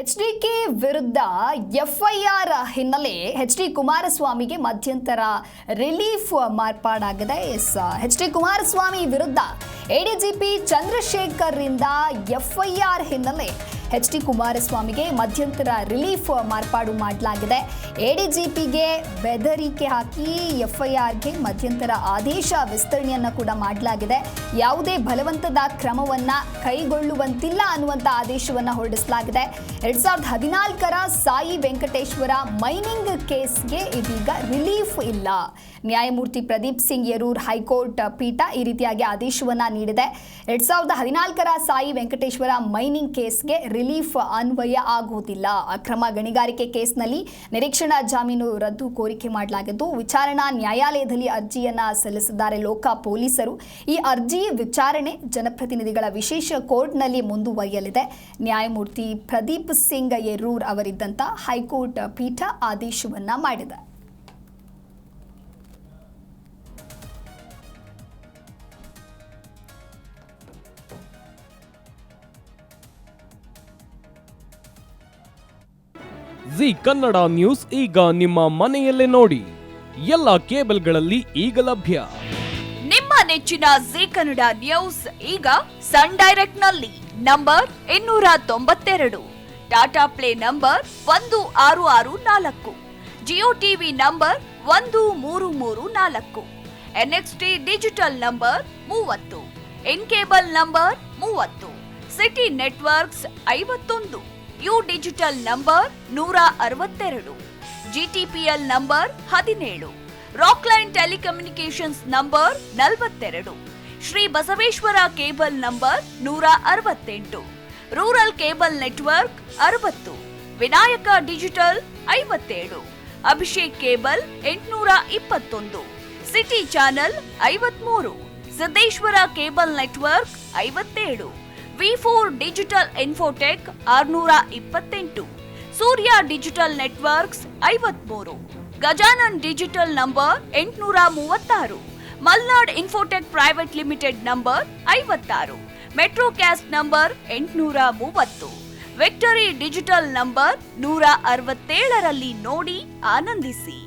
HDK ವಿರುದ್ಧ FIR ಹಿನ್ನೆಲೆ HD ಕುಮಾರಸ್ವಾಮಿಗೆ ಮಧ್ಯಂತರ ರಿಲೀಫ್ ಮಾರ್ಪಾಡಾಗಿದೆ. ಎಚ್ಡಿ ಕುಮಾರಸ್ವಾಮಿ ವಿರುದ್ಧ ಎಡಿಜಿಪಿ ಚಂದ್ರಶೇಖರ್ ರಿಂದ ಎಫ್ಐಆರ್ ಹಿನ್ನೆಲೆ ಎಚ್ಡಿ ಕುಮಾರಸ್ವಾಮಿಗೆ ಮಧ್ಯಂತರ ರಿಲೀಫ್ ಮಾರ್ಪಾಡು ಮಾಡಲಾಗಿದೆ. ಎಡಿಜಿಪಿಗೆ ಬೆದರಿಕೆ ಹಾಕಿ ಎಫ್ಐಆರ್ಗೆ ಮಧ್ಯಂತರ ಆದೇಶ ವಿಸ್ತರಣೆಯನ್ನ ಕೂಡ ಮಾಡಲಾಗಿದೆ. ಯಾವುದೇ ಬಲವಂತದ ಕ್ರಮವನ್ನ ಕೈಗೊಳ್ಳುವಂತಿಲ್ಲ ಅನ್ನುವಂಥ ಆದೇಶವನ್ನ ಹೊರಡಿಸಲಾಗಿದೆ. 2014ರ ಸಾಯಿ ವೆಂಕಟೇಶ್ವರ ಮೈನಿಂಗ್ ಕೇಸ್ಗೆ ಇದೀಗ ರಿಲೀಫ್ ಇಲ್ಲ. ನ್ಯಾಯಮೂರ್ತಿ ಪ್ರದೀಪ್ ಸಿಂಗ್ ಯರೂರ್ ಹೈಕೋರ್ಟ್ ಪೀಠ ಈ ರೀತಿಯಾಗಿ ಆದೇಶವನ್ನ ನೀಡಿದೆ. 2014ರ ಸಾಯಿ ವೆಂಕಟೇಶ್ವರ ಮೈನಿಂಗ್ ಕೇಸ್ಗೆ ರಿಲೀಫ್ ಅನ್ವಯ ಆಗುವುದಿಲ್ಲ. ಅಕ್ರಮ ಗಣಿಗಾರಿಕೆ ಕೇಸ್ನಲ್ಲಿ ನಿರೀಕ್ಷಣಾ ಜಾಮೀನು ರದ್ದು ಕೋರಿಕೆ ಮಾಡಲಾಗಿದ್ದು, ವಿಚಾರಣಾ ನ್ಯಾಯಾಲಯದಲ್ಲಿ ಅರ್ಜಿಯನ್ನ ಸಲ್ಲಿಸಿದ್ದಾರೆ ಲೋಕ ಪೊಲೀಸರು. ಈ ಅರ್ಜಿ ವಿಚಾರಣೆ ಜನಪ್ರತಿನಿಧಿಗಳ ವಿಶೇಷ ಕೋರ್ಟ್ನಲ್ಲಿ ಮುಂದುವರಿಯಲಿದೆ. ನ್ಯಾಯಮೂರ್ತಿ ಪ್ರದೀಪ್ ಸಿಂಗ್ ಯರೂರ್ ಅವರಿದ್ದಂಥ ಹೈಕೋರ್ಟ್ ಪೀಠ ಆದೇಶವನ್ನ ಮಾಡಿದೆ. ಜಿ ಕನ್ನಡ ನ್ಯೂಸ್ ಈಗ ನಿಮ್ಮ ಮನೆಯಲ್ಲೇ ನೋಡಿ. ಎಲ್ಲ ಕೇಬಲ್ಗಳಲ್ಲಿ ಈಗ ಲಭ್ಯ. ನಿಮ್ಮ ನೆಚ್ಚಿನ ಜಿ ಕನ್ನಡ ನ್ಯೂಸ್ ಈಗ ಸನ್ ಡೈರೆಕ್ಟ್ ನಲ್ಲಿ number 292, Tata play number 1664, Jio TV number 1334, NXT digital number 30, N cable number 30, city networks 51, U digital number 162, GTPL number 17, Rockline telecommunications number 42, Shri Basaveshwara cable number 168, rural cable network 60, Vinayaka digital 57, Abhishek cable 821, city channel 53, Siddeshwara cable network 57, V4 digital Infotech 628, ಸೂರ್ಯ digital networks 53, Gajanan digital number 836, Malnad Infotech private limited number 56, Metrocast number 830, Victory digital number 167ರಲ್ಲಿ ನೋಡಿ ಆನಂದಿಸಿ.